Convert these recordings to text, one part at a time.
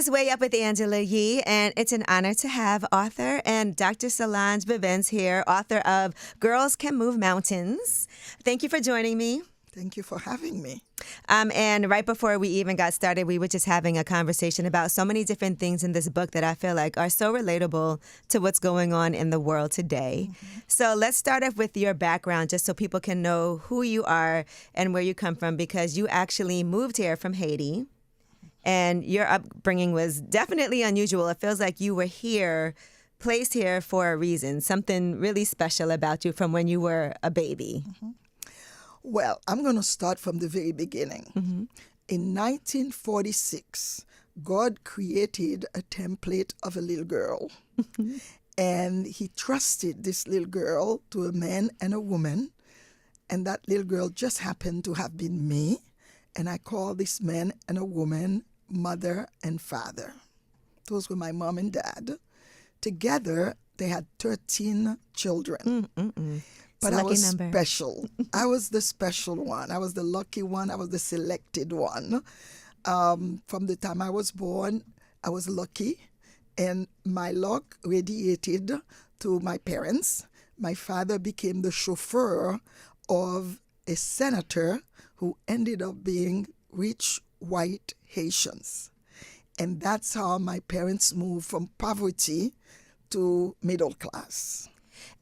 is Way Up with Angela Yee, and it's an honor to have author and Dr. Solanges Vivens here, author of Girls Can Move Mountains. Thank you for joining me. Thank you for having me. And right before we even got started, we were just having a conversation about so many different things in this book that I feel like are so relatable to what's going on in the world today. Mm-hmm. So let's start off with your background, just so people can know who you are and where you come from, because you actually moved here from Haiti, and your upbringing was definitely unusual. It feels like you were here, placed here for a reason, something really special about you from when you were a baby. Mm-hmm. Well, I'm going to start from the very beginning. Mm-hmm. In 1946, God created a template of a little girl. Mm-hmm. And he trusted this little girl to a man and a woman. And that little girl just happened to have been me. And I call this man and a woman mother and father. Those were my mom and dad. Together, they had 13 children. But I was special. I was the special one. I was the lucky one. I was the selected one. From the time I was born, I was lucky. And my luck radiated to my parents. My father became the chauffeur of a senator who ended up being rich white Haitians. And that's how my parents moved from poverty to middle class.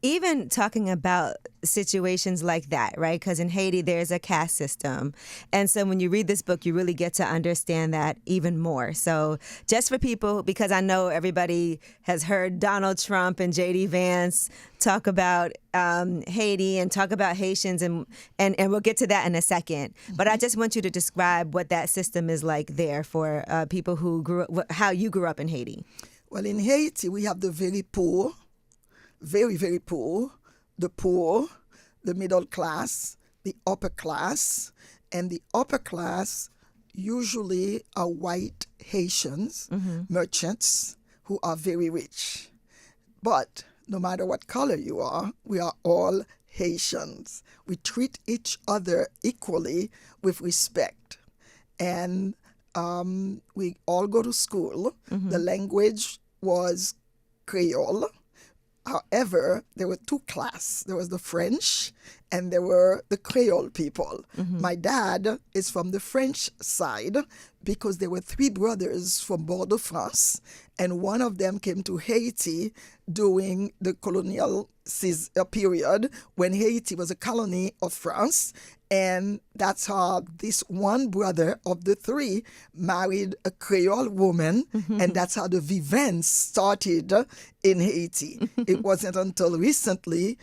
Even talking about situations like that, right? Because in Haiti, there's a caste system. And so when you read this book, you really get to understand that even more. So just for people, because I know everybody has heard Donald Trump and J.D. Vance talk about Haiti and talk about Haitians, and we'll get to that in a second. Mm-hmm. But I just want you to describe what that system is like there for people who grew up, how you grew up in Haiti. Well, in Haiti, we have the very poor, very, very poor, the middle class, the upper class, and the upper class usually are white Haitians, merchants who are very rich. But no matter what color you are, we are all Haitians. We treat each other equally with respect. And we all go to school. The language was Creole. However, there were two classes. There was the French and there were the Creole people. My dad is from the French side because there were three brothers from Bordeaux, France, and one of them came to Haiti during the colonial period when Haiti was a colony of France. And that's how this one brother of the three married a Creole woman, and that's how the Vivens started in Haiti. It wasn't until recently,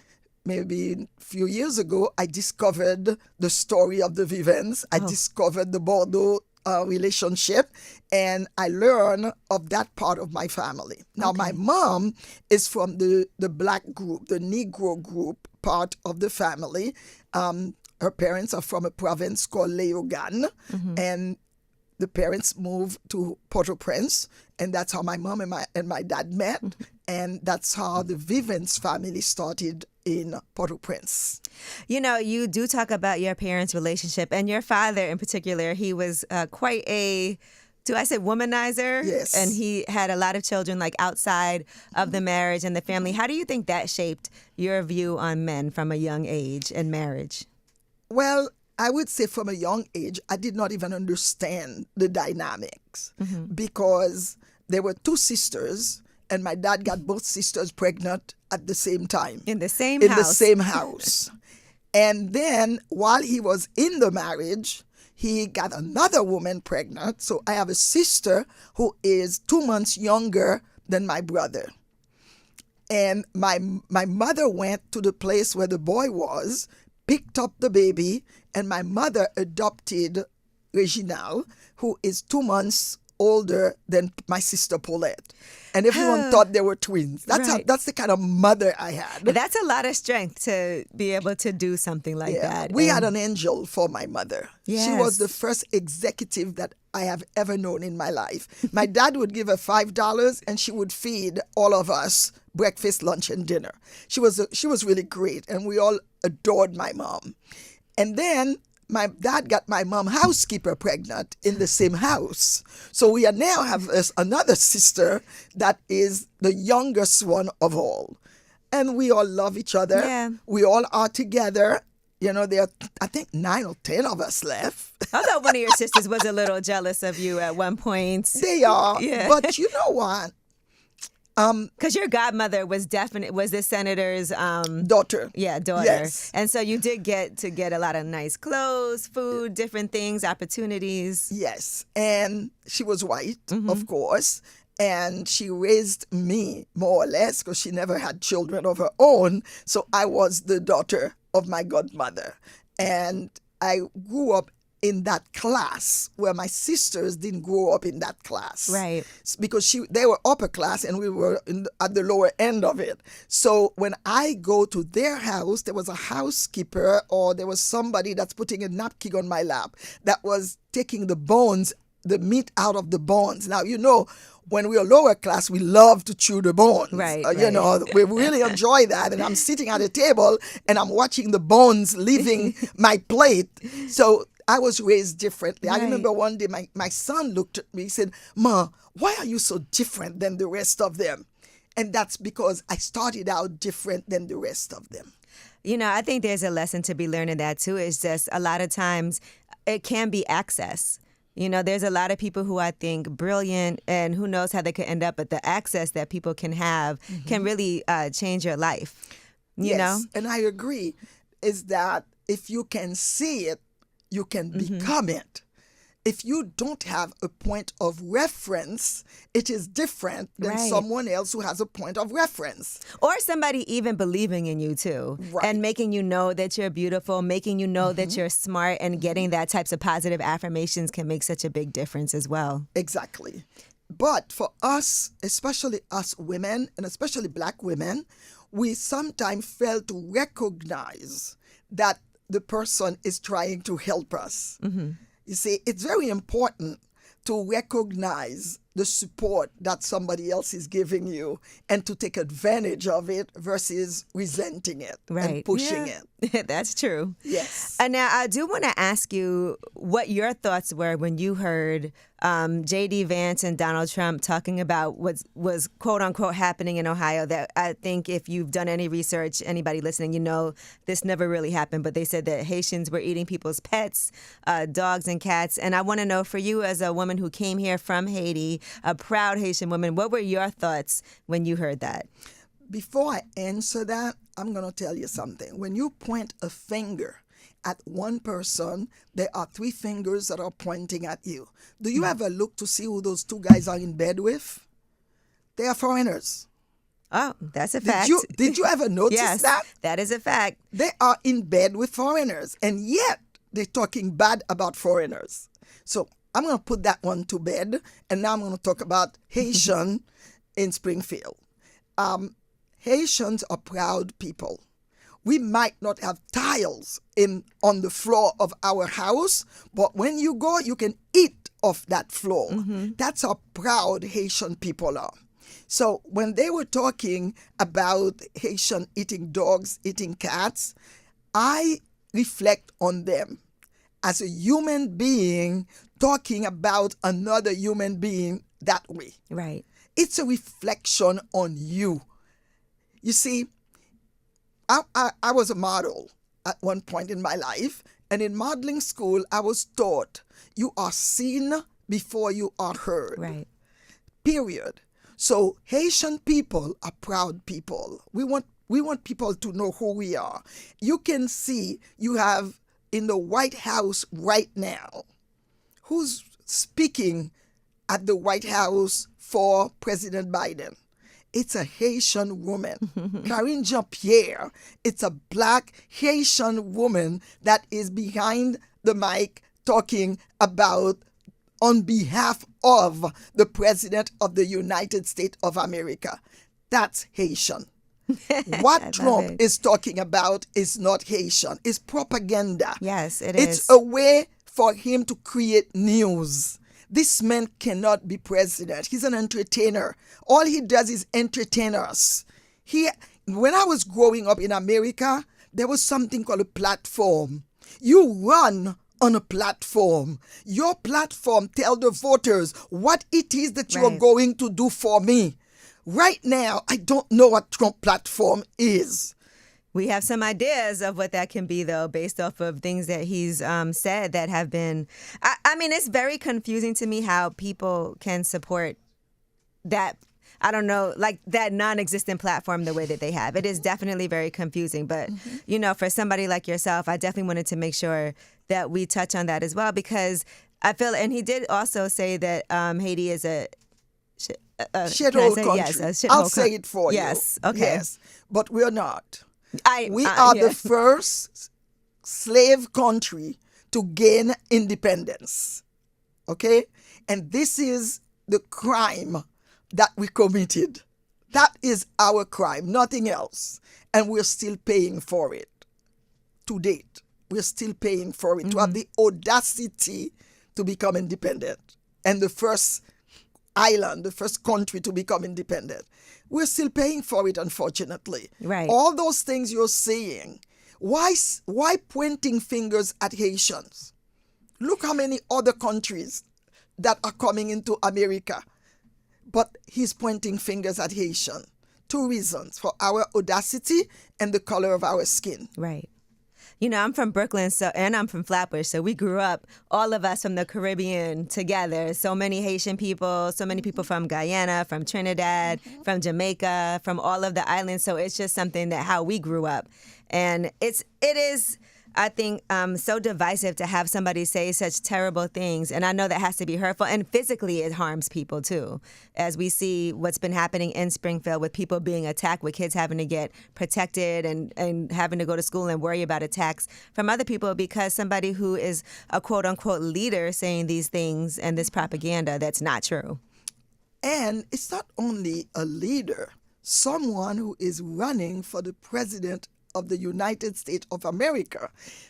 maybe a few years ago, I discovered the story of the Vivens. I discovered the Bordeaux relationship, and I learned of that part of my family. Now, my mom is from the black group, the Negro group part of the family. Her parents are from a province called Léogane, and the parents moved to Port-au-Prince, and that's how my mom and my dad met, and that's how the Vivens family started in Port-au-Prince. You know, you do talk about your parents' relationship, and your father in particular, he was quite a... Do I say womanizer? Yes. And he had a lot of children like outside of the marriage and the family. How do you think that shaped your view on men from a young age and marriage? Well, I would say from a young age, I did not even understand the dynamics because there were two sisters and my dad got both sisters pregnant at the same time. In the same house? In the same house. And then while he was in the marriage, he got another woman pregnant. So I have a sister who is 2 months younger than my brother. And my mother went to the place where the boy was, picked up the baby, and my mother adopted Reginald, who is 2 months older than my sister Paulette. And everyone thought they were twins. That's the kind of mother I had. That's a lot of strength to be able to do something like that. We had an angel for my mother. Yes. She was the first executive that I have ever known in my life. My dad would give her $5 and she would feed all of us breakfast, lunch, and dinner. She was really great, and we all adored my mom. And then my dad got my mom housekeeper pregnant in the same house. So we are now have another sister that is the youngest one of all. And we all love each other. Yeah. We all are together. You know, there are, I think, 9 or 10 of us left. I thought one of your sisters was a little jealous of you at one point. They are. Yeah. But you know what? Because your godmother was the senator's Daughter. Yeah, daughter. Yes. And so you did get a lot of nice clothes, food, different things, opportunities. Yes. And she was white, of course. And she raised me more or less because she never had children of her own. So I was the daughter of my godmother. And I grew up in that class where my sisters didn't grow up in that class. Right. Because they were upper class and we were at the lower end of it. So when I go to their house, there was a housekeeper or there was somebody that's putting a napkin on my lap that was taking the meat out of the bones. Now, you know, when we are lower class, we love to chew the bones. Right, You know, we really enjoy that. And I'm sitting at a table and I'm watching the bones leaving my plate. So I was raised differently. Right. I remember one day my son looked at me, he said, "Ma, why are you so different than the rest of them?" And that's because I started out different than the rest of them. You know, I think there's a lesson to be learned in that too. It's just a lot of times it can be access. You know, there's a lot of people who I think brilliant and who knows how they could end up, but the access that people can have can really change your life. You know? And I agree, is that if you can see it, you can become it. If you don't have a point of reference, it is different than someone else who has a point of reference. Or somebody even believing in you too, and making you know that you're beautiful, making you know that you're smart, and getting that types of positive affirmations can make such a big difference as well. Exactly. But for us, especially us women, and especially Black women, we sometimes fail to recognize that the person is trying to help us. You see, it's very important to recognize the support that somebody else is giving you and to take advantage of it versus resenting it and pushing it. That's true. Yes. And now I do want to ask you what your thoughts were when you heard J.D. Vance and Donald Trump talking about what was quote unquote happening in Ohio. That I think if you've done any research, anybody listening, you know this never really happened. But they said that Haitians were eating people's pets, dogs and cats. And I want to know, for you as a woman who came here from Haiti, a proud Haitian woman, what were your thoughts when you heard that? Before I answer that, I'm going to tell you something. When you point a finger at one person, there are 3 fingers that are pointing at you. Do you ever look to see who those 2 guys are in bed with? They are foreigners. Oh, that's a fact. Did you ever notice yes, that? That is a fact. They are in bed with foreigners, and yet they're talking bad about foreigners. So I'm going to put that one to bed, and now I'm going to talk about Haitian in Springfield. Haitians are proud people. We might not have tiles on the floor of our house, but when you go, you can eat off that floor. That's how proud Haitian people are. So when they were talking about Haitian eating dogs, eating cats, I reflect on them as a human being talking about another human being that way. Right. It's a reflection on you. You see, I was a model at one point in my life, and in modeling school, I was taught you are seen before you are heard. Right. Period. So Haitian people are proud people. We want people to know who we are. You can see you have in the White House right now, who's speaking at the White House for President Biden? It's a Haitian woman. Karine Jean-Pierre, it's a Black Haitian woman that is behind the mic talking about on behalf of the President of the United States of America. That's Haitian. What Trump is talking about is not Haitian. It's propaganda. Yes, it is. It's a way for him to create news. This man cannot be president. He's an entertainer. All he does is entertain us. When I was growing up in America, there was something called a platform. You run on a platform. Your platform tell the voters what it is that you are Right. going to do for me. Right now, I don't know what Trump platform is. We have some ideas of what that can be, though, based off of things that he's said that have been. I mean, it's very confusing to me how people can support that. I don't know, like that non-existent platform the way that they have. It is definitely very confusing. But, you know, for somebody like yourself, I definitely wanted to make sure that we touch on that as well, because I feel, and he did also say that Haiti is a can I Shithole say country. yes? A shithole I'll say it for yes. you. Okay. Yes, but we're not. I We are yeah. the first slave country to gain independence. Okay? And this is the crime that we committed. That is our crime, nothing else. And we're still paying for it to date. We're still paying for it to have the audacity to become independent. And the first island, the first country to become independent. We're still paying for it, unfortunately. Right. All those things you're saying, why pointing fingers at Haitians? Look how many other countries that are coming into America. But he's pointing fingers at Haitian. Two reasons: for our audacity and the color of our skin. Right. You know, I'm from Brooklyn, and I'm from Flatbush, so we grew up, all of us from the Caribbean together. So many Haitian people, so many people from Guyana, from Trinidad, from Jamaica, from all of the islands. So it's just something that how we grew up. And it is, I think, so divisive to have somebody say such terrible things. And I know that has to be hurtful. And physically, it harms people, too. As we see what's been happening in Springfield with people being attacked, with kids having to get protected and having to go to school and worry about attacks from other people because somebody who is a quote-unquote leader saying these things and this propaganda that's not true. And it's not only a leader, someone who is running for the president of the United States of America,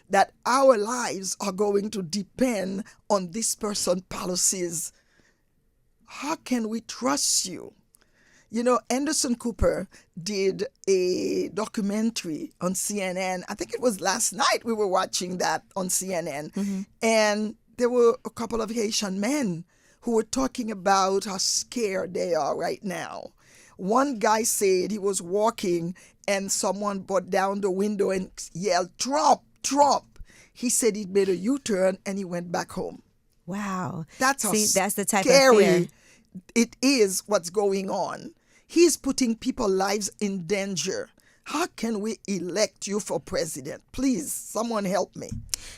that our lives are going to depend on this person's policies. How can we trust you? You know, Anderson Cooper did a documentary on CNN. I think it was last night we were watching that on CNN. And there were a couple of Haitian men who were talking about how scared they are right now. One guy said he was walking and someone brought down the window and yelled, "Trump, Trump." He said he made a U-turn and he went back home. Wow. That's how that's the type of scary fear. it is what's going on. He's putting people's lives in danger. How can we elect you for president? Please, someone help me.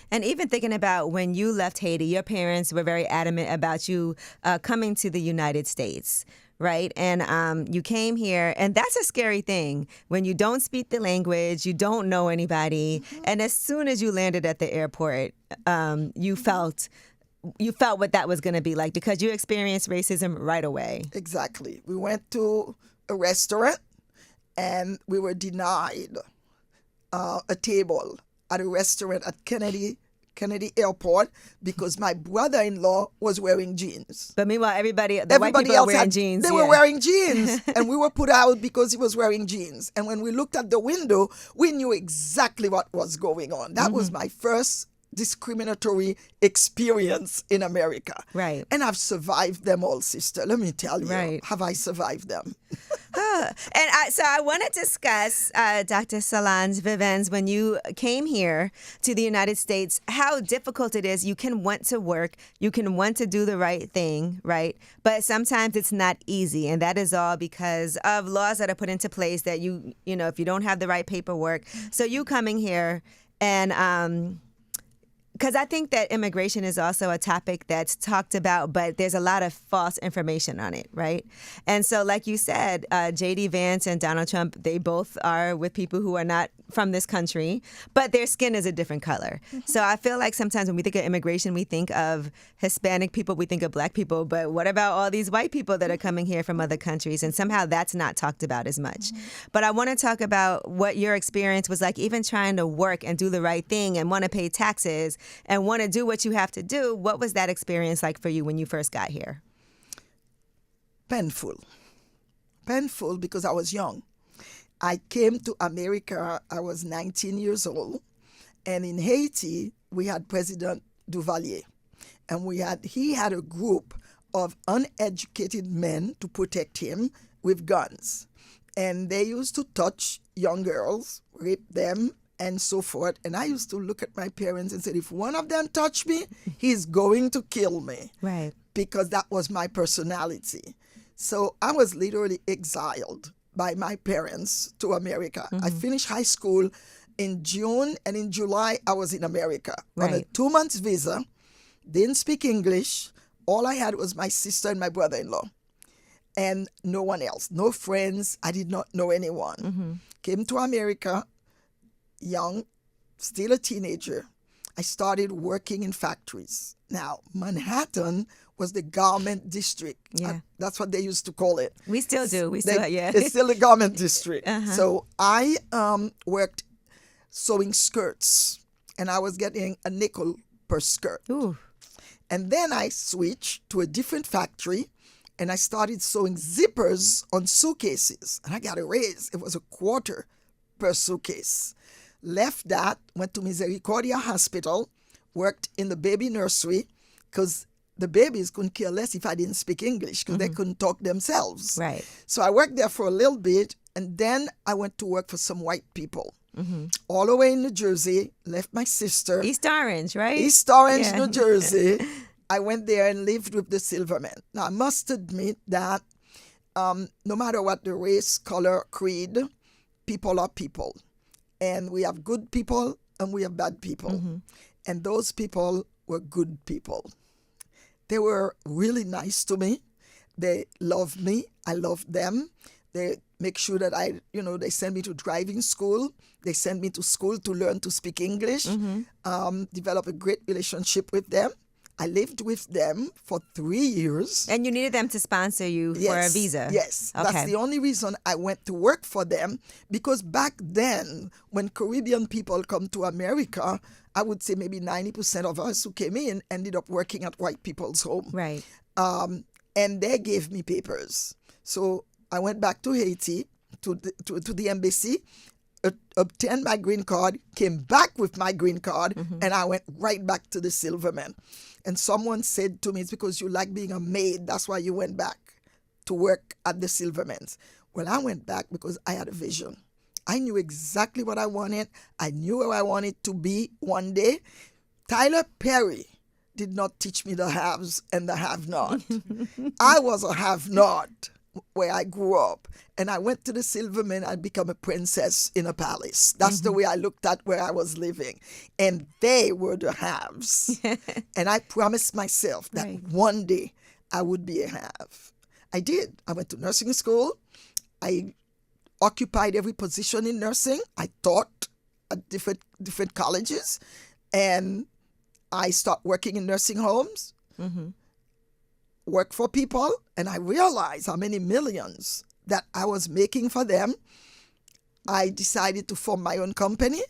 And even thinking about when you left Haiti, your parents were very adamant about you coming to the United States, right? And you came here, and that's a scary thing when you don't speak the language, you don't know anybody, and as soon as you landed at the airport, you felt what that was going to be like because you experienced racism right away. Exactly. We went to a restaurant and we were denied a table at a restaurant at Kennedy Airport because my brother-in-law was wearing jeans. But meanwhile, the white people else were wearing jeans. They were wearing jeans, and we were put out because he was wearing jeans. And when we looked at the window, we knew exactly what was going on. That was my first discriminatory experience in America. Right. And I've survived them all, sister. Let me tell you. Right. Have I survived them? So I want to discuss, Dr. Solanges Vivens, when you came here to the United States, how difficult it is. You can want to work, you can want to do the right thing, right? But sometimes it's not easy, and that is all because of laws that are put into place that you know, if you don't have the right paperwork. So you coming here and because I think that immigration is also a topic that's talked about, but there's a lot of false information on it, right? And so, like you said, J.D. Vance and Donald Trump, they both are with people who are not from this country, but their skin is a different color. So I feel like sometimes when we think of immigration, we think of Hispanic people, we think of Black people, but what about all these white people that are coming here from other countries? And somehow that's not talked about as much. But I want to talk about what your experience was like, even trying to work and do the right thing and want to pay taxes and want to do what you have to do. What was that experience like for you when you first got here? Painful. Painful because I was young. I came to America, I was 19 years old. And in Haiti, we had President Duvalier. And he had a group of uneducated men to protect him with guns. And they used to touch young girls, rape them, and so forth. And I used to look at my parents and say, if one of them touch me, he's going to kill me. Right. Because that was my personality. So I was literally exiled by my parents to America. I finished high school in June, and in July, I was in America on a 2-month visa. Didn't speak English. All I had was my sister and my brother-in-law. And no one else, no friends. I did not know anyone. Came to America, young, still a teenager. I started working in factories. Now, Manhattan was the garment district. Yeah. That's what they used to call it. We still do. Yeah. It's still the garment district. So I worked sewing skirts, and I was getting a nickel per skirt. Ooh. And then I switched to a different factory, and I started sewing zippers on suitcases. And I got a raise. It was $0.25 per suitcase. Left that, went to Misericordia Hospital, worked in the baby nursery, because the babies couldn't care less if I didn't speak English, because they couldn't talk themselves. Right. So I worked there for a little bit, and then I went to work for some white people. All the way in New Jersey, left my sister. East Orange, right? East Orange, New Jersey. I went there and lived with the Silvermen. Now, I must admit that no matter what the race, color, creed, people are people. And we have good people and we have bad people. And those people were good people. They were really nice to me. They loved me. I loved them. They make sure that they send me to driving school. They send me to school to learn to speak English, develop a great relationship with them. I lived with them for 3 years. And you needed them to sponsor you for a visa? Yes. Okay. That's the only reason I went to work for them, because back then, when Caribbean people come to America, I would say maybe 90% of us who came in ended up working at white people's home. Right. And they gave me papers. So I went back to Haiti, to the embassy, obtained my green card, came back with my green card, and I went right back to the Silvermen. And someone said to me, it's because you like being a maid, that's why you went back to work at the Silvermans. Well, I went back because I had a vision. I knew exactly what I wanted. I knew where I wanted to be one day. Tyler Perry did not teach me the haves and the have-not. I was a have-not where I grew up. And I went to the Silvermen and become a princess in a palace. That's the way I looked at where I was living. And they were the haves. And I promised myself that one day I would be a have. I did. I went to nursing school. I occupied every position in nursing. I taught at different colleges. And I started working in nursing homes, work for people, and I realized how many millions that I was making for them. I decided to form my own company,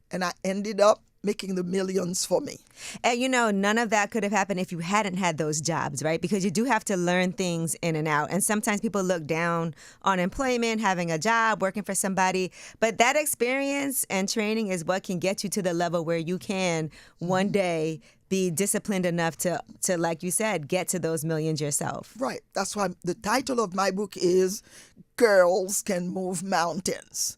and I ended up making the millions for me. And none of that could have happened if you hadn't had those jobs, right? Because you do have to learn things in and out. And sometimes people look down on employment, having a job, working for somebody. But that experience and training is what can get you to the level where you can one day be disciplined enough to, like you said, get to those millions yourself. Right. That's why the title of my book is Girls Can Move Mountains.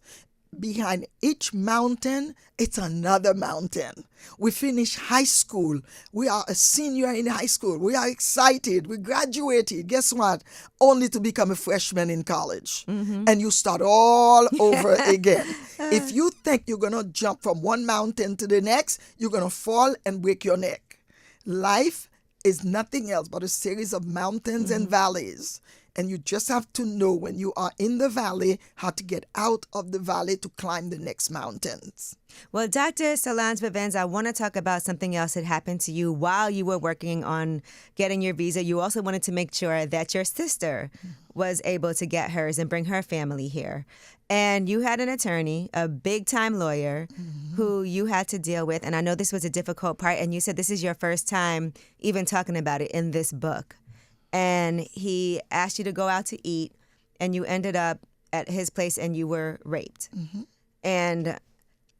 Behind each mountain, it's another mountain. We finish high school. We are a senior in high school. We are excited. We graduated. Guess what? Only to become a freshman in college. And you start all over again. If you think you're going to jump from one mountain to the next, you're going to fall and break your neck. Life is nothing else but a series of mountains and valleys. And you just have to know when you are in the valley how to get out of the valley to climb the next mountains. Well, Dr. Solanges Vivens, I want to talk about something else that happened to you while you were working on getting your visa. You also wanted to make sure that your sister was able to get hers and bring her family here. And you had an attorney, a big-time lawyer, who you had to deal with. And I know this was a difficult part. And you said this is your first time even talking about it in this book. And he asked you to go out to eat, and you ended up at his place and you were raped. And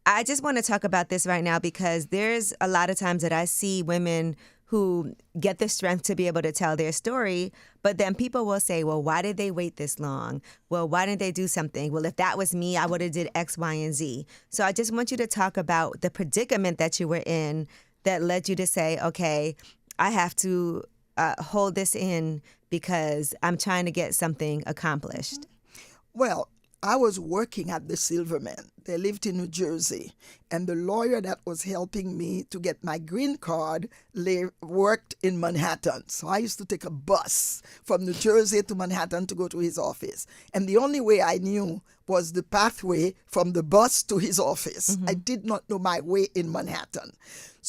I just want to talk about this right now because there's a lot of times that I see women who get the strength to be able to tell their story, but then people will say, well, why did they wait this long? Well, why didn't they do something? Well, if that was me, I would have did X, Y, and Z. So I just want you to talk about the predicament that you were in that led you to say, okay, I have to hold this in because I'm trying to get something accomplished. Well, I was working at the Silverman. They lived in New Jersey. And the lawyer that was helping me to get my green card worked in Manhattan. So I used to take a bus from New Jersey to Manhattan to go to his office. And the only way I knew was the pathway from the bus to his office. I did not know my way in Manhattan.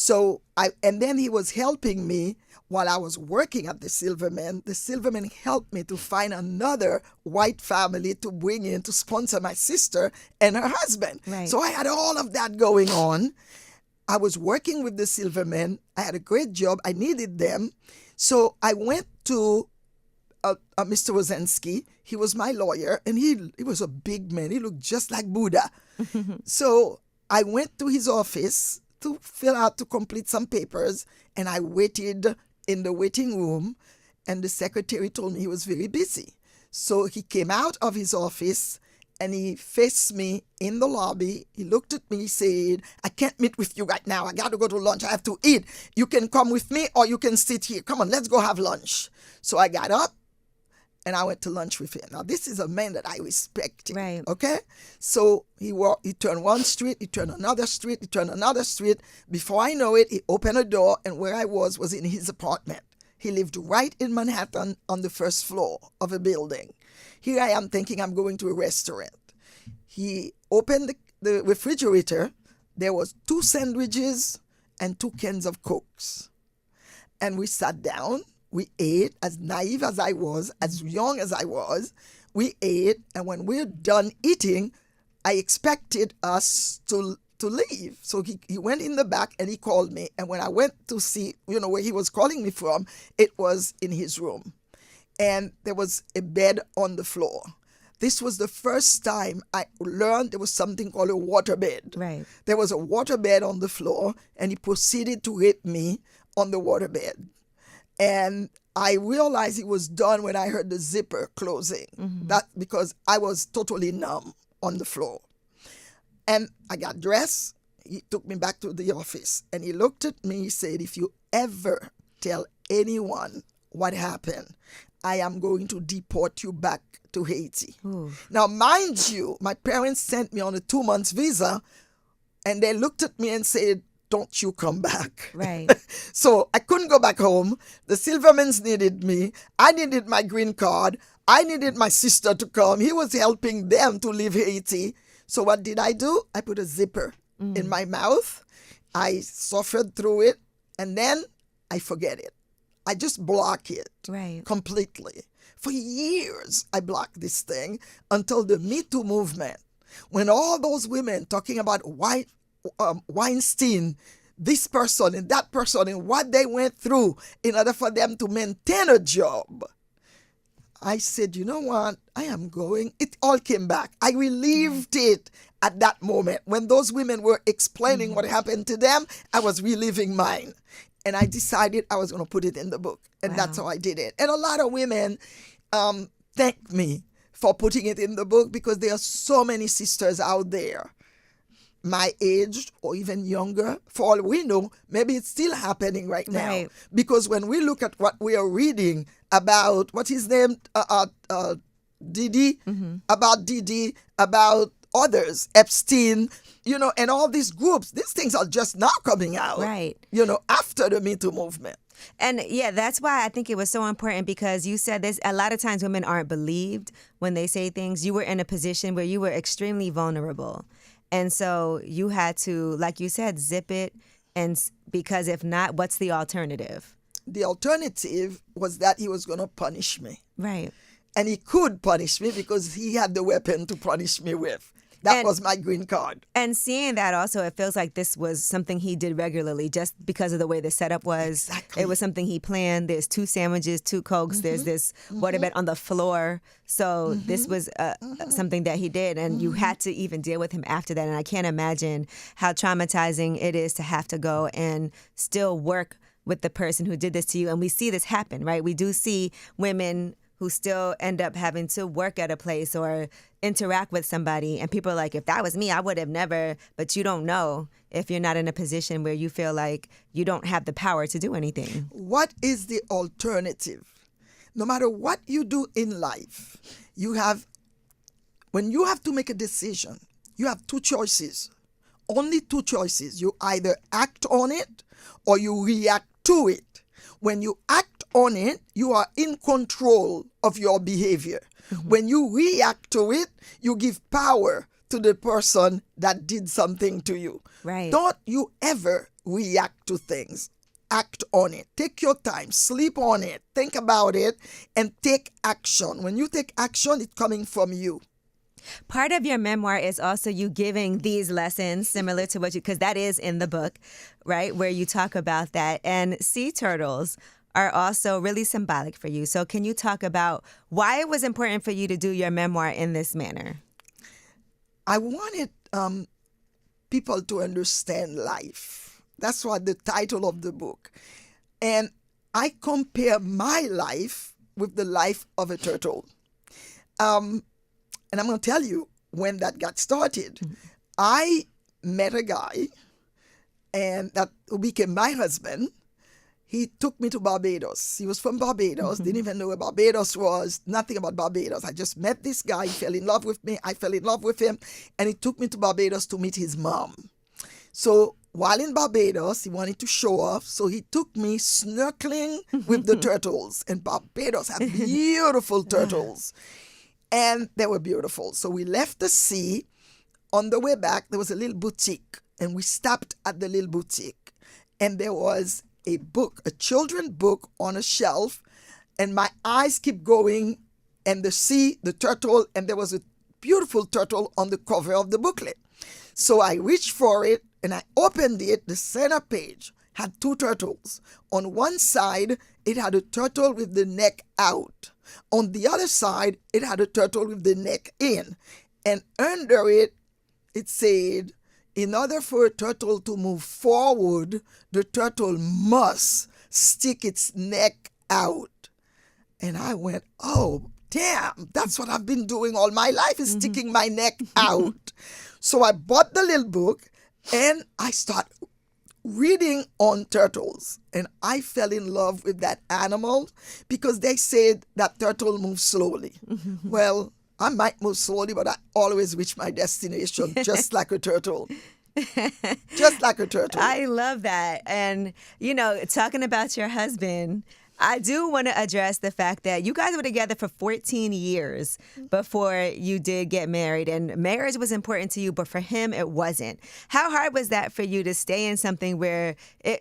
And then he was helping me while I was working at the Silverman. The Silverman helped me to find another white family to bring in to sponsor my sister and her husband. Right. So I had all of that going on. I was working with the Silverman. I had a great job. I needed them. So I went to Mr. Wozensky. He was my lawyer, and he was a big man. He looked just like Buddha. So I went to his office to complete some papers, and I waited in the waiting room, and the secretary told me he was very busy. So he came out of his office, and he faced me in the lobby. He looked at me, he said, I can't meet with you right now. I got to go to lunch. I have to eat. You can come with me or you can sit here. Come on, let's go have lunch. So I got up, and I went to lunch with him. Now, this is a man that I respect. Right. Okay? So he turned one street, he turned another street, he turned another street. Before I know it, he opened a door, and where I was in his apartment. He lived right in Manhattan on the first floor of a building. Here I am thinking I'm going to a restaurant. He opened the refrigerator. There was 2 sandwiches and 2 cans of Cokes. And we sat down. We ate, as naive as I was, as young as I was. We ate, and when we're done eating, I expected us to leave. So he went in the back, and he called me. And when I went to see, where he was calling me from, it was in his room. And there was a bed on the floor. This was the first time I learned there was something called a waterbed. Right. There was a waterbed on the floor, and he proceeded to rape me on the waterbed. And I realized he was done when I heard the zipper closing. That because I was totally numb on the floor. And I got dressed. He took me back to the office. And he looked at me. He said, if you ever tell anyone what happened, I am going to deport you back to Haiti. Ooh. Now, mind you, my parents sent me on a 2-month visa. And they looked at me and said, don't you come back. Right. So I couldn't go back home. The Silvermans needed me. I needed my green card. I needed my sister to come. He was helping them to leave Haiti. So what did I do? I put a zipper in my mouth. I suffered through it. And then I forget it. I just block it completely. For years, I blocked this thing until the Me Too movement. When all those women talking about Weinstein, this person and that person and what they went through in order for them to maintain a job. I said, you know what? I am going. It all came back. I relieved it at that moment. When those women were explaining what happened to them, I was reliving mine. And I decided I was going to put it in the book. And that's how I did it. And a lot of women thanked me for putting it in the book because there are so many sisters out there my age or even younger. For all we know, maybe it's still happening right now. Right. Because when we look at what we are reading about, what's his name? Didi, about Didi, about others, Epstein, and all these groups, these things are just now coming out, right? After the Me Too movement. And yeah, that's why I think it was so important because you said this, a lot of times women aren't believed when they say things. You were in a position where you were extremely vulnerable. And so you had to, like you said, zip it. And because if not, what's the alternative? The alternative was that he was going to punish me. Right. And he could punish me because he had the weapon to punish me with. That was my green card. And seeing that also, it feels like this was something he did regularly just because of the way the setup was. Exactly. It was something he planned. There's 2 sandwiches, 2 Cokes. There's this waterbed on the floor. So this was something that he did. And you had to even deal with him after that. And I can't imagine how traumatizing it is to have to go and still work with the person who did this to you. And we see this happen, right? We do see women who still end up having to work at a place or interact with somebody. And people are like, if that was me, I would have never. But you don't know if you're not in a position where you feel like you don't have the power to do anything. What is the alternative? No matter what you do in life, when you have to make a decision, you have 2 choices. Only 2 choices. You either act on it or you react to it. When you act on it, you are in control of your behavior. When you react to it, you give power to the person that did something to you. Right. Don't you ever react to things. Act on it. Take your time. Sleep on it. Think about it and take action. When you take action, it's coming from you. Part of your memoir is also you giving these lessons similar to because that is in the book, right, where you talk about that. And sea turtles are also really symbolic for you. So can you talk about why it was important for you to do your memoir in this manner? I wanted people to understand life. That's what the title of the book. And I compare my life with the life of a turtle. And I'm going to tell you when that got started. I met a guy and that became my husband. He took me to Barbados. He was from Barbados, didn't even know where Barbados was, nothing about Barbados. I just met this guy, he fell in love with me, I fell in love with him, and he took me to Barbados to meet his mom. So while in Barbados, he wanted to show off, so he took me snorkeling with the turtles. And Barbados have beautiful turtles. And they were beautiful. So we left the sea. On the way back, there was a little boutique. And we stopped at the little boutique. And there was a book, a children's book on a shelf. And my eyes keep going. And the sea, the turtle, and there was a beautiful turtle on the cover of the booklet. So I reached for it and I opened it. The center page had 2 turtles. On one side, it had a turtle with the neck out. On the other side, it had a turtle with the neck in. And under it, it said, in order for a turtle to move forward, the turtle must stick its neck out. And I went, oh, damn, that's what I've been doing all my life, is sticking my neck out. So I bought the little book and I started reading on turtles, and I fell in love with that animal because they said that turtle moves slowly. Well, I might move slowly, but I always reach my destination just like a turtle. Just like a turtle. I love that. And, talking about your husband, I do want to address the fact that you guys were together for 14 years before you did get married, and marriage was important to you, but for him, it wasn't. How hard was that for you to stay in something where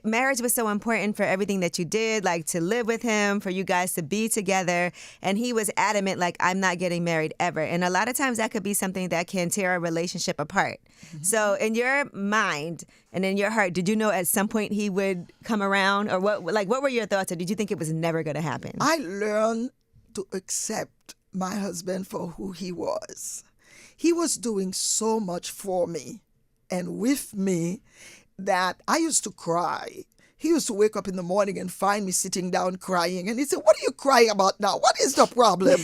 marriage was so important for everything that you did, like to live with him, for you guys to be together, and he was adamant, like, I'm not getting married ever. And a lot of times that could be something that can tear a relationship apart. So in your mind and in your heart, did you know at some point he would come around, or what were your thoughts, or did you think it was never going to happen? I learned to accept my husband for who he was. He was doing so much for me and with me that I used to cry. He used to wake up in the morning and find me sitting down crying. And he said, what are you crying about now? What is the problem?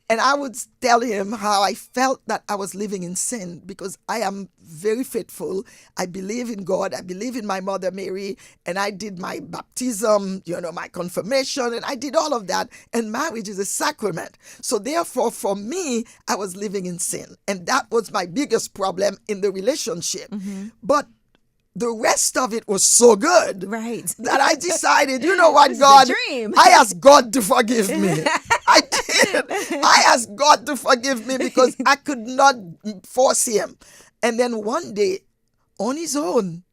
And I would tell him how I felt that I was living in sin, because I am very faithful. I believe in God. I believe in my mother Mary. And I did my baptism, my confirmation, and I did all of that. And marriage is a sacrament. So therefore, for me, I was living in sin. And that was my biggest problem in the relationship. But the rest of it was so good, right, that I decided, you know what, God, I asked God to forgive me. I did. I asked God to forgive me because I could not force him. And then one day, on his own,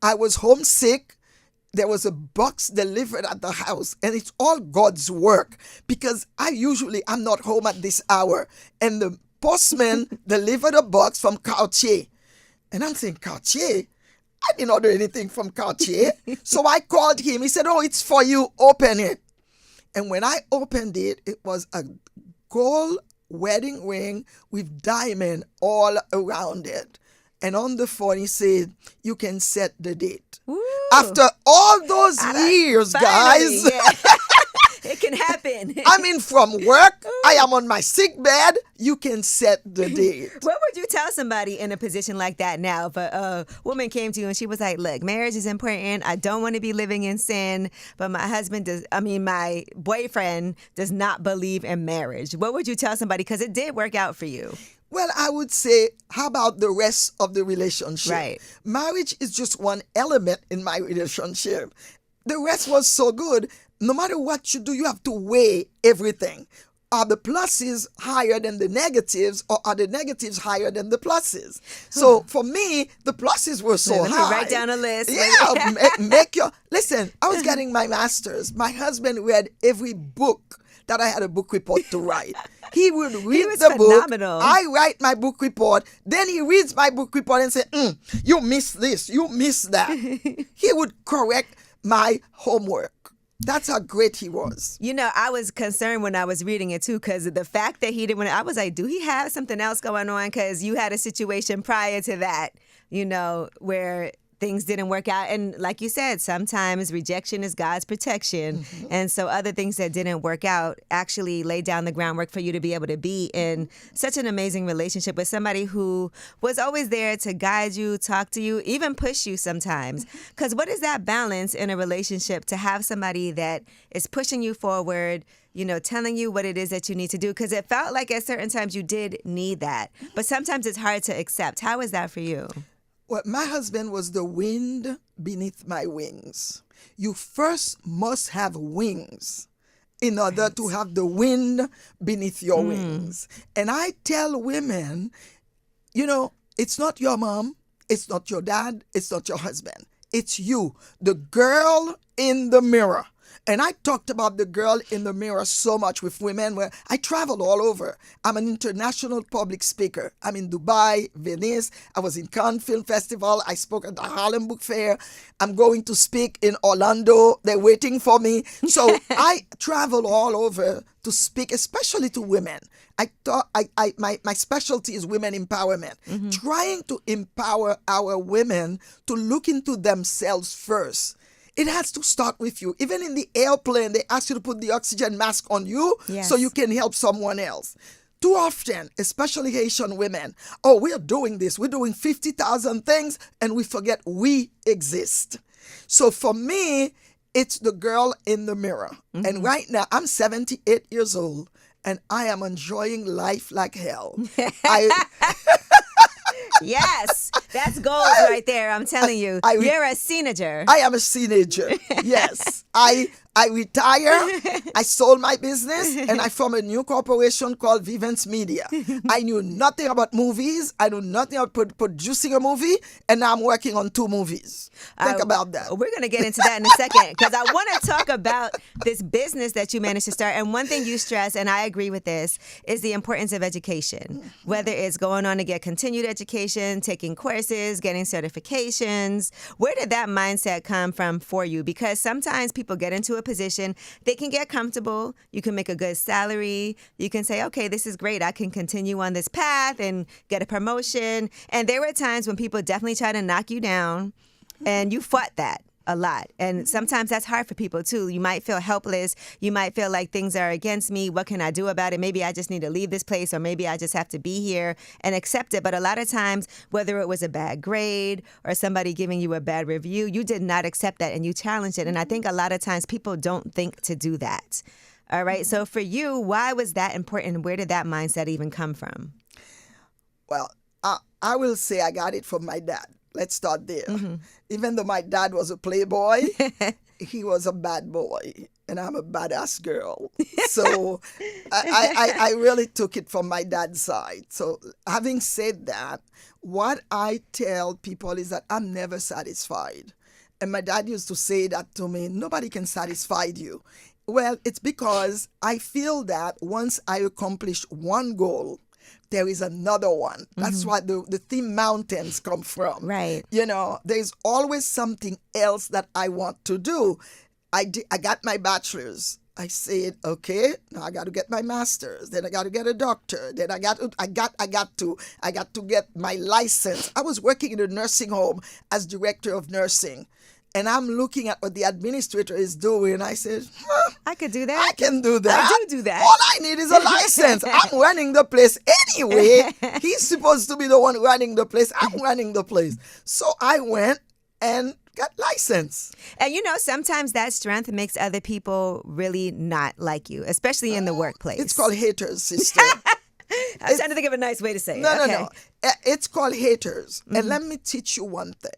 I was homesick. There was a box delivered at the house, and it's all God's work, because I'm not home at this hour. And the postman delivered a box from Cartier. And I'm saying, Cartier? I didn't order anything from Cartier. So I called him. He said, oh, it's for you. Open it. And when I opened it, it was a gold wedding ring with diamond all around it. And on the phone, he said, you can set the date. Woo. After all those years, Finally, guys. yeah. It can happen. I mean, from work, I am on my sick bed. You can set the date. What would you tell somebody in a position like that now? If a woman came to you and she was like, look, marriage is important. I don't want to be living in sin, but my boyfriend does not believe in marriage. What would you tell somebody? Because it did work out for you. Well, I would say, how about the rest of the relationship? Right. Marriage is just one element in my relationship. The rest was so good. No matter what you do, you have to weigh everything. Are the pluses higher than the negatives, or are the negatives higher than the pluses? So for me, the pluses were so high. Write down a list. Yeah, listen, I was getting my master's. My husband read every book that I had a book report to write. He would read the phenomenal. book. I write my book report. Then he reads my book report and say, you missed this, you missed that. He would correct my homework. That's how great he was. You know, I was concerned when I was reading it, too, because of the fact that he didn't. I was like, do he have something else going on? Because you had a situation prior to that, you know, where things didn't work out. And like you said, sometimes rejection is God's protection. Mm-hmm. And so other things that didn't work out actually laid down the groundwork for you to be able to be in such an amazing relationship with somebody who was always there to guide you, talk to you, even push you sometimes. Because what is that balance in a relationship to have somebody that is pushing you forward, you know, telling you what it is that you need to do? Because it felt like at certain times you did need that. But sometimes it's hard to accept. How is that for you? Well, my husband was the wind beneath my wings. You first must have wings in order to have the wind beneath your wings. And I tell women, you know, it's not your mom, it's not your dad, it's not your husband. It's you, the girl in the mirror. And I talked about the girl in the mirror so much with women where I traveled all over. I'm an international public speaker. I'm in Dubai, Venice. I was in Cannes Film Festival. I spoke at the Harlem Book Fair. I'm going to speak in Orlando. They're waiting for me. So I travel all over to speak, especially to women. My specialty is women empowerment. Mm-hmm. Trying to empower our women to look into themselves first. It has to start with you. Even in the airplane, they ask you to put the oxygen mask on you so you can help someone else. Too often, especially Haitian women, we're doing this. We're doing 50,000 things, and we forget we exist. So for me, it's the girl in the mirror. Mm-hmm. And right now, I'm 78 years old, and I am enjoying life like hell. Yes, that's gold right there. I'm telling you. You're a teenager. I am a teenager. Yes. I retire, I sold my business, and I formed a new corporation called Vivens Media. I knew nothing about movies. I knew nothing about producing a movie, and now I'm working on 2 movies. Think about that. We're going to get into that in a second, because I want to talk about this business that you managed to start. And one thing you stress, and I agree with this, is the importance of education. Whether it's going on to get continued education, taking courses, getting certifications. Where did that mindset come from for you? Because sometimes people get into a position, they can get comfortable, you can make a good salary, you can say, okay, this is great, I can continue on this path and get a promotion. And there were times when people definitely try to knock you down, and you fought that a lot. And sometimes that's hard for people too. You might feel helpless, you might feel like things are against me, what can I do about it? Maybe I just need to leave this place, or maybe I just have to be here and accept it. But a lot of times, whether it was a bad grade or somebody giving you a bad review, you did not accept that and you challenged it. And I think a lot of times people don't think to do that. All right. So for you, why was that important? Where did that mindset even come from? Well, I will say I got it from my dad. Let's start there. Mm-hmm. Even though my dad was a playboy, he was a bad boy, and I'm a badass girl. So I really took it from my dad's side. So having said that, what I tell people is that I'm never satisfied. And my dad used to say that to me, nobody can satisfy you. Well, it's because I feel that once I accomplish one goal, there is another one. That's why the theme mountains come from. Right. You know, there's always something else that I want to do. I got my bachelor's. I said, okay, now I got to get my master's. Then I got to get a doctor. Then I got to get my license. I was working in a nursing home as director of nursing. And I'm looking at what the administrator is doing. I said, I could do that. I can do that. I do that. All I need is a license. I'm running the place anyway. He's supposed to be the one running the place. I'm running the place. So I went and got licensed. And sometimes that strength makes other people really not like you, especially in the workplace. It's called haters, sister. I was trying to think of a nice way to say it. No. It's called haters. And let me teach you one thing.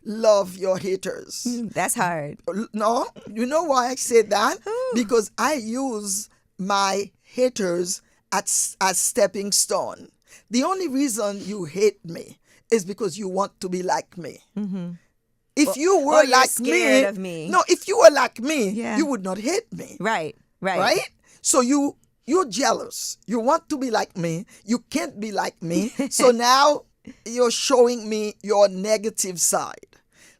Love your haters. That's hard. No, you know why I say that? Because I use my haters as stepping stone. The only reason you hate me is because you want to be like me. If you were like scared of me. No, if you were like me, you would not hate me. Right. Right? So you're jealous. You want to be like me. You can't be like me. So now you're showing me your negative side.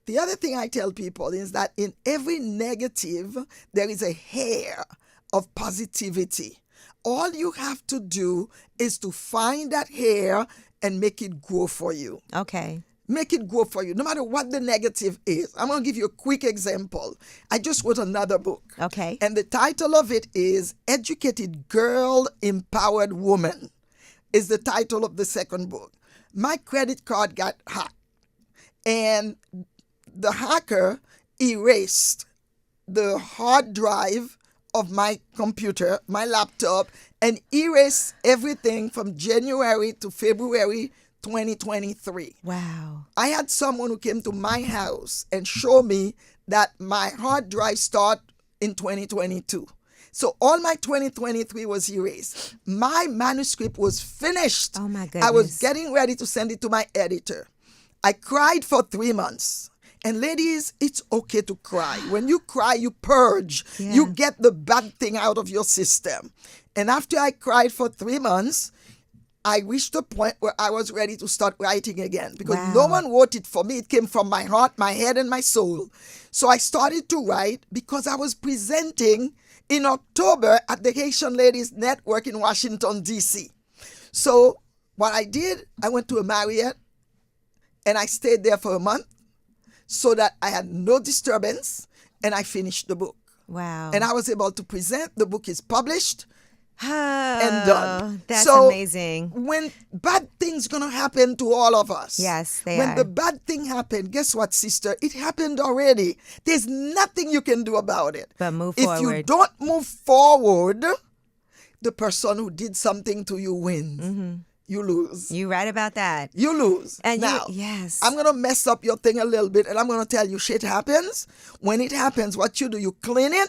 The other thing I tell people is that in every negative, there is a hair of positivity. All you have to do is to find that hair and make it grow for you. Okay. Make it grow for you, no matter what the negative is. I'm going to give you a quick example. I just wrote another book. Okay. And the title of it is Educated Girl, Empowered Woman, is the title of the second book. My credit card got hacked. And the hacker erased the hard drive of my computer, my laptop, and erased everything from January to February 2023. Wow. I had someone who came to my house and showed me that my hard drive started in 2022. So all my 2023 was erased. My manuscript was finished. Oh my goodness. I was getting ready to send it to my editor. I cried for 3 months. And ladies, it's okay to cry. When you cry, you purge. Yeah. You get the bad thing out of your system. And after I cried for 3 months, I reached a point where I was ready to start writing again because no one wrote it for me. It came from my heart, my head, and my soul. So I started to write because I was presenting in October at the Haitian Ladies Network in Washington, D.C. So what I did, I went to a Marriott and I stayed there for a month so that I had no disturbance and I finished the book. Wow. And I was able to present. The book is published. And done. That's so amazing. When bad things gonna happen to all of us. Yes, they when are. the bad thing happened, guess what, sister? It happened already. There's nothing you can do about it. But move if forward. If you don't move forward, the person who did something to you wins. Mm-hmm. You lose. You're right about that. You lose. And now, yes. I'm going to mess up your thing a little bit and I'm going to tell you shit happens. When it happens, what you do, you clean it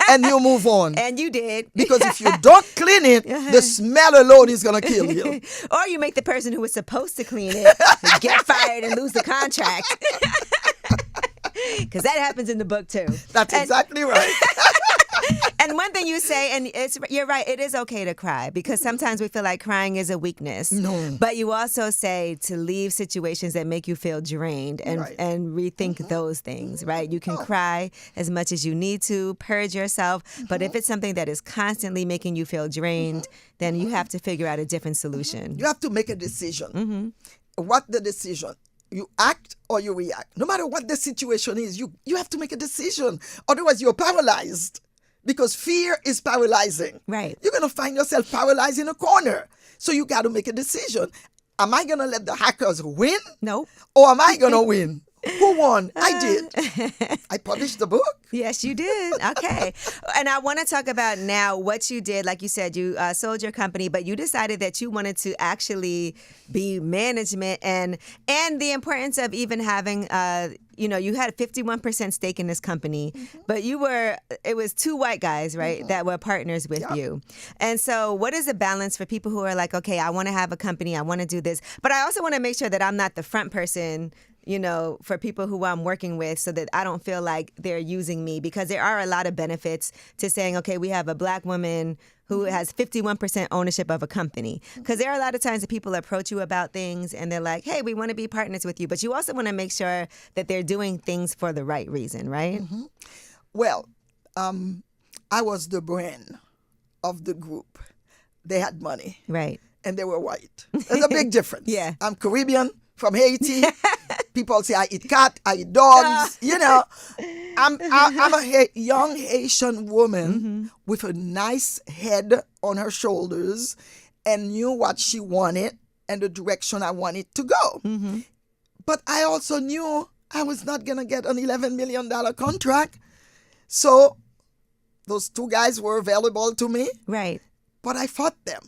and you move on. And you did. Because if you don't clean it, the smell alone is going to kill you. Or you make the person who was supposed to clean it get fired and lose the contract. Because that happens in the book too. That's exactly right. And one thing you say, and you're right, it is okay to cry because sometimes we feel like crying is a weakness. No. But you also say to leave situations that make you feel drained and, Right. and rethink those things, right? You can cry as much as you need to, purge yourself. But if it's something that is constantly making you feel drained, then you have to figure out a different solution. You have to make a decision. What the decision? You act or you react. No matter what the situation is, you have to make a decision. Otherwise, you're paralyzed. Because fear is paralyzing. Right. You're going to find yourself paralyzed in a corner. So you got to make a decision. Am I going to let the hackers win? No. Or am I going to win? Who won? I did. I published the book. Yes, you did. Okay. And I want to talk about now what you did. Like you said, you sold your company, but you decided that you wanted to actually be management and the importance of even having, you had a 51% stake in this company, but it was two white guys, right, that were partners with you. And so what is the balance for people who are like, okay, I want to have a company, I want to do this, but I also want to make sure that I'm not the front person for people who I'm working with so that I don't feel like they're using me, because there are a lot of benefits to saying, okay, we have a Black woman who has 51% ownership of a company. Because there are a lot of times that people approach you about things and they're like, hey, we want to be partners with you. But you also want to make sure that they're doing things for the right reason, right? Mm-hmm. Well, I was the brain of the group. They had money. Right. And they were white. There's a big difference. Yeah. I'm Caribbean, from Haiti. People say I eat cat, I eat dogs. I'm a young Haitian woman with a nice head on her shoulders and knew what she wanted and the direction I wanted to go. But I also knew I was not going to get an $11 million contract. So those two guys were available to me. Right. But I fought them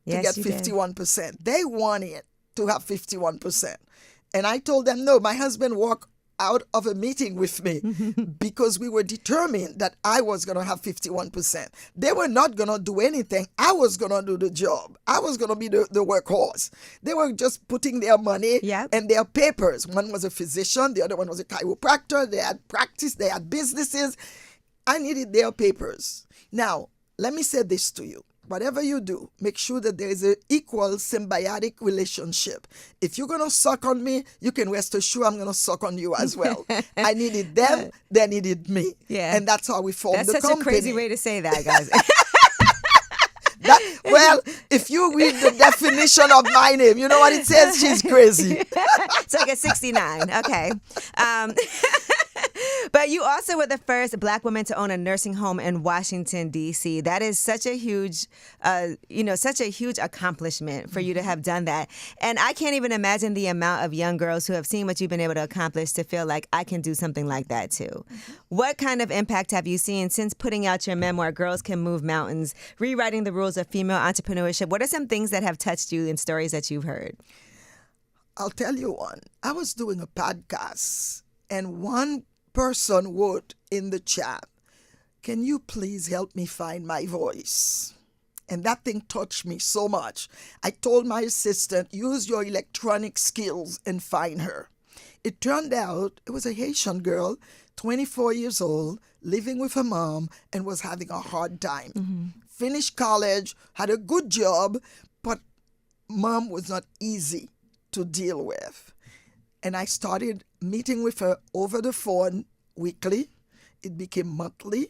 to get 51%. They wanted to have 51%. And I told them, no, my husband walked out of a meeting with me because we were determined that I was going to have 51%. They were not going to do anything. I was going to do the job. I was going to be the workhorse. They were just putting their money and their papers. One was a physician. The other one was a chiropractor. They had practice. They had businesses. I needed their papers. Now, let me say this to you. Whatever you do, make sure that there is an equal symbiotic relationship. If you're going to suck on me, you can rest assured I'm going to suck on you as well. I needed them, they needed me. Yeah. And that's how we formed the company. That's such a crazy way to say that, guys. Well, if you read the definition of my name, you know what it says? She's crazy. It's like a 69. Okay. But you also were the first Black woman to own a nursing home in Washington, D.C. That is such a huge, such a huge accomplishment for you to have done that. And I can't even imagine the amount of young girls who have seen what you've been able to accomplish to feel like I can do something like that too. What kind of impact have you seen since putting out your memoir, Girls Can Move Mountains, rewriting the rules of female entrepreneurship? What are some things that have touched you in stories that you've heard? I'll tell you one. I was doing a podcast and one person wrote in the chat, can you please help me find my voice? And that thing touched me so much. I told my assistant, use your electronic skills and find her. It turned out it was a Haitian girl, 24 years old, living with her mom and was having a hard time. Finished college, had a good job, but mom was not easy to deal with. And I started meeting with her over the phone weekly. It became monthly,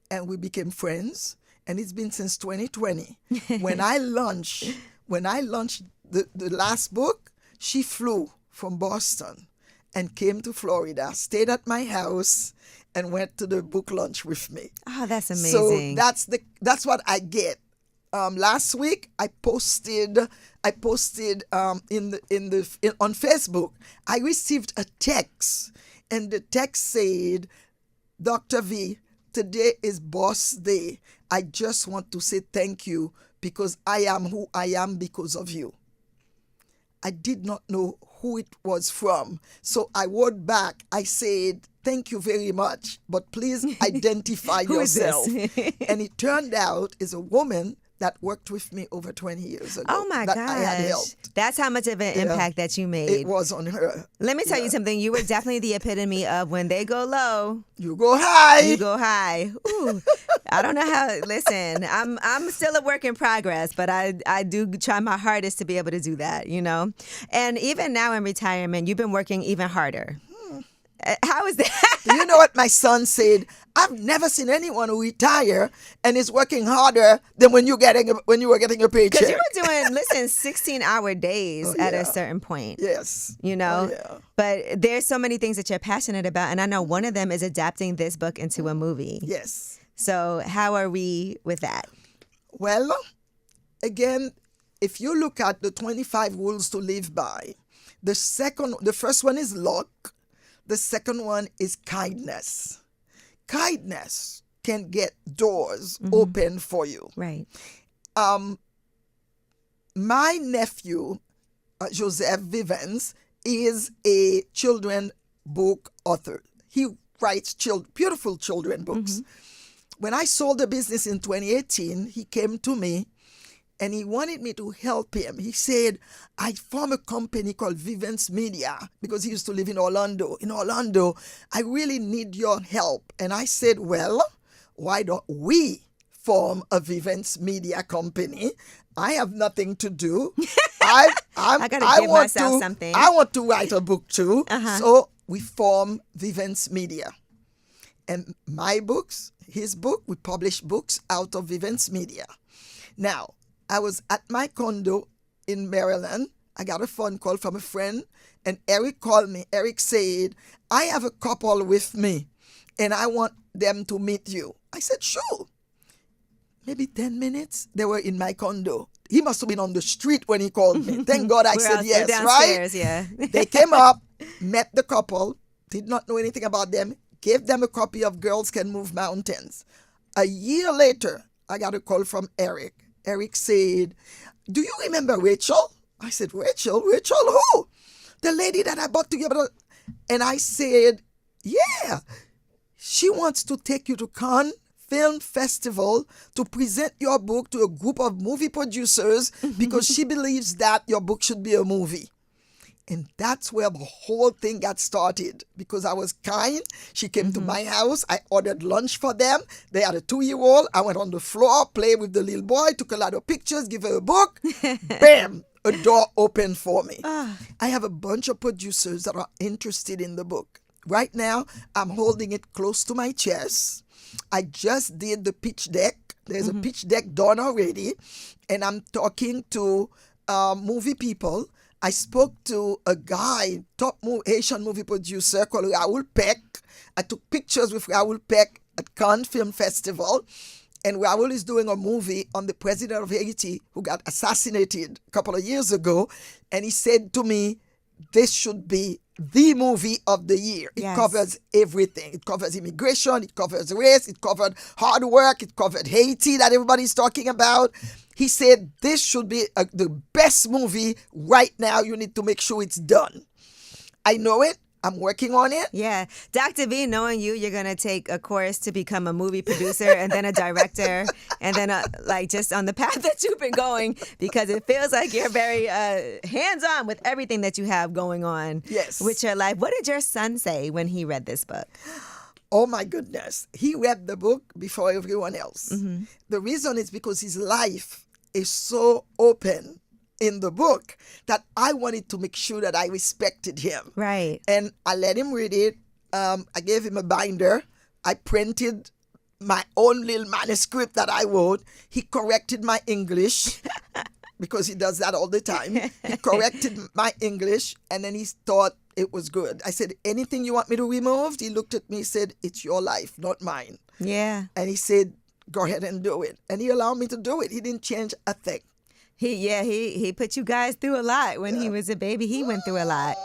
and we became friends. And it's been since 2020. When I launched the last book, she flew from Boston and came to Florida, stayed at my house, and went to the book launch with me. Oh, that's amazing. So that's what I get. Last week I posted on Facebook. I received a text, and the text said, Dr. V, today is Boss Day. I just want to say thank you because I am who I am because of you. I did not know who it was from. So I wrote back. I said, thank you very much, but please identify yourself. And it turned out is a woman that worked with me over 20 years ago. Oh my gosh. I had helped. That's how much of an impact that you made. It was on her. Let me tell you something. You were definitely the epitome of when they go low, you go high. You go high. Ooh, I don't know how. Listen, I'm still a work in progress, but I do try my hardest to be able to do that, And even now in retirement, you've been working even harder. How is that? Do you know what my son said? I've never seen anyone who retire and is working harder than when you were getting a paycheck. Because you were doing 16-hour days at a certain point. Yes. But there's so many things that you're passionate about, and I know one of them is adapting this book into a movie. Yes. So how are we with that? Well, again, if you look at the 25 rules to live by, the first one is luck. The second one is kindness. Kindness can get doors open for you. Right. My nephew, Joseph Vivens, is a children book author. He writes beautiful children books. When I sold the business in 2018, he came to me and he wanted me to help him. He said, I formed a company called Vivens Media because he used to live in Orlando. In Orlando, I really need your help. And I said, well, why don't we form a Vivens Media company? I have nothing to do. I gotta give myself something. I want to write a book too. So we form Vivens Media. And my books, his book, we publish books out of Vivens Media. Now, I was at my condo in Maryland. I got a phone call from a friend, and Eric called me. Eric said, I have a couple with me, and I want them to meet you. I said, sure. Maybe 10 minutes, they were in my condo. He must have been on the street when he called me. Thank God I said yes, right? Yeah. They came up, met the couple, did not know anything about them, gave them a copy of Girls Can Move Mountains. A year later, I got a call from Eric. Eric said, do you remember Rachel? I said, Rachel? Rachel who? The lady that I bought together. And I said, yeah, she wants to take you to Cannes Film Festival to present your book to a group of movie producers because she believes that your book should be a movie. And that's where the whole thing got started because I was kind. She came to my house. I ordered lunch for them. They had a 2-year-old. I went on the floor, played with the little boy, took a lot of pictures, give her a book. Bam! A door opened for me. I have a bunch of producers that are interested in the book. Right now, I'm holding it close to my chest. I just did the pitch deck. There's a pitch deck done already. And I'm talking to movie people. I spoke to a guy, top Haitian movie producer called Raoul Peck. I took pictures with Raoul Peck at Cannes Film Festival. And Raoul is doing a movie on the president of Haiti who got assassinated a couple of years ago. And he said to me, this should be the movie of the year. It covers everything. It covers immigration. It covers race. It covered hard work. It covered Haiti that everybody's talking about. He said, this should be the best movie right now. You need to make sure it's done. I know it. I'm working on it. Yeah. Dr. V, knowing you, you're going to take a course to become a movie producer and then a director and then like just on the path that you've been going because it feels like you're very hands-on with everything that you have going on with your life. What did your son say when he read this book? Oh, my goodness. He read the book before everyone else. The reason is because his life is so open in the book that I wanted to make sure that I respected him. Right. And I let him read it. I gave him a binder. I printed my own little manuscript that I wrote. He corrected my English because he does that all the time. He corrected my English and then he thought it was good. I said, anything you want me to remove? He looked at me and said, it's your life, not mine. Yeah. And he said, go ahead and do it. And he allowed me to do it. He didn't change a thing. He put you guys through a lot when he was a baby. He went through a lot.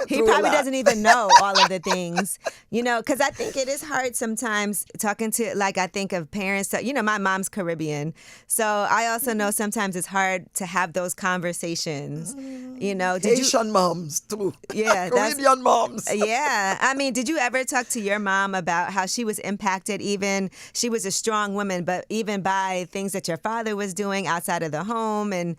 He probably doesn't even know all of the things, because I think it is hard sometimes talking to, like, I think of parents. My mom's Caribbean. So I also know sometimes it's hard to have those conversations, Haitian moms, too. Yeah. Caribbean moms. Yeah. I mean, did you ever talk to your mom about how she was impacted she was a strong woman, but even by things that your father was doing outside of the home and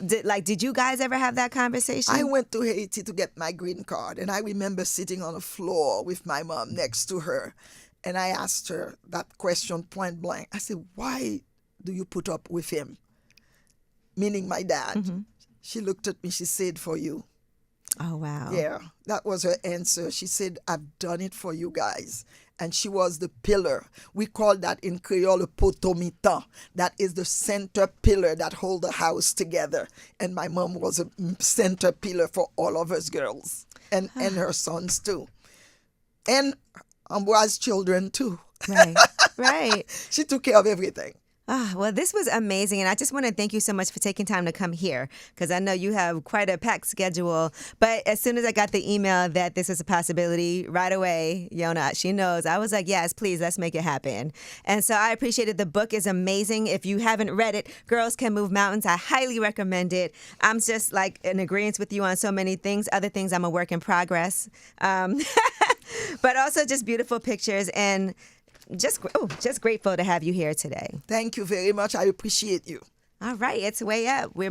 did you guys ever have that conversation? I went to Haiti to get my green card, and I remember sitting on the floor with my mom next to her, and I asked her that question point blank. I said, why do you put up with him? Meaning my dad. She looked at me, she said, for you. Oh, wow. Yeah, that was her answer. She said, I've done it for you guys. And she was the pillar. We call that in Creole a potomitan. That is the center pillar that hold the house together. And my mom was a center pillar for all of us girls and her sons too. And Ambroise's children too. Right. She took care of everything. Well, this was amazing. And I just want to thank you so much for taking time to come here because I know you have quite a packed schedule. But as soon as I got the email that this was a possibility, right away, Yona, she knows. I was like, yes, please, let's make it happen. And so I appreciate it. The book is amazing. If you haven't read it, Girls Can Move Mountains, I highly recommend it. I'm just like in agreement with you on so many things. Other things, I'm a work in progress. But also just beautiful pictures and just grateful to have you here today. Thank you very much. I appreciate you. All right, it's way up. We're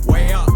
Way up.